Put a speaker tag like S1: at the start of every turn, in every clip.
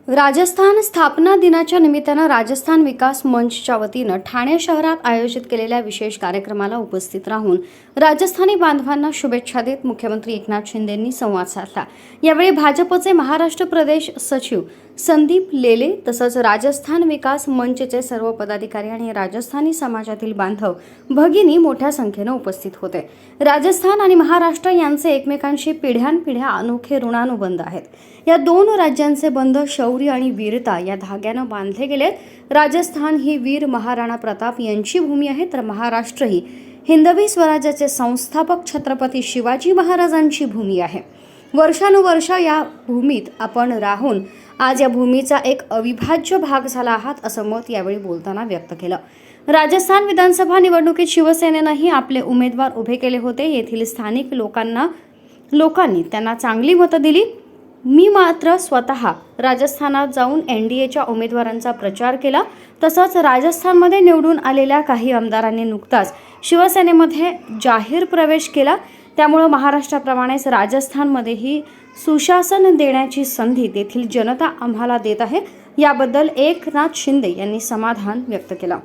S1: राजस्थान स्थापना दिनाच्या निमित्तानं राजस्थान विकास मंचच्या वतीनं ठाणे शहरात आयोजित केलेल्या विशेष कार्यक्रमाला उपस्थित राहून राजस्थानी बांधवांना शुभेच्छा देत मुख्यमंत्री एकनाथ शिंदेंनी संवाद साधला। यावेळी भाजपचे महाराष्ट्र प्रदेश सचिव संदीप लेले तसंच राजस्थान विकास मंचचे सर्व पदाधिकारी आणि राजस्थानी समाजातील बांधव भगिनी मोठ्या संख्येने उपस्थित होते। राजस्थान आणि महाराष्ट्र यांचे एकमेकांशी पिढ्यानपिढ्या अनोखे ऋणानुबंध आहेत। या दोन राज्यांचे बंध शौर्य आणि वीरता या धाग्यानं बांधले गेलेत। राजस्थान ही वीर महाराणा प्रताप यांची भूमी आहे, तर महाराष्ट्र ही हिंदवी स्वराज्याचे संस्थापक छत्रपती शिवाजी महाराजांची भूमी आहे। वर्षानुवर्ष या भूमीत आपण राहून आज या भूमीचा एक अविभाज्य भाग झाला आहात, असं मत यावेळी बोलताना व्यक्त केलं। राजस्थान विधानसभा निवडणुकीत शिवसेनेनंही आपले उमेदवार उभे केले होते। येथील स्थानिक लोकांनी त्यांना चांगली मतं दिली। मी मात्र स्वतः राजस्थानात जाऊन एनडीएच्या उमेदवारांचा प्रचार केला। तसंच राजस्थानमध्ये निवडून आलेल्या काही आमदारांनी नुकताच शिवसेनेमध्ये जाहीर प्रवेश केला। त्यामुळे महाराष्ट्राप्रमाणेच राजस्थानमध्येही सुशासन देण्याची संधी तेथील जनता आम्हाला देत आहे। याबद्दल एकनाथ शिंदे यांनी समाधान व्यक्त केलं।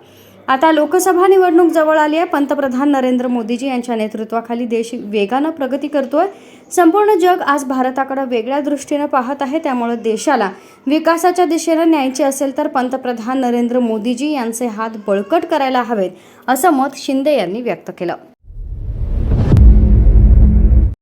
S1: आता लोकसभा निवडणूक जवळ आली आहे। पंतप्रधान नरेंद्र मोदीजी यांच्या नेतृत्वाखाली देश वेगानं प्रगती करतोय। संपूर्ण जग आज भारताकडे वेगळ्या दृष्टीने पाहत आहे। त्यामुळे देशाला विकासाच्या दिशेने न्यायचे असेल तर पंतप्रधान नरेंद्र मोदीजी यांचे हात बळकट करायला हवेत, असं मत शिंदे यांनी व्यक्त केलं।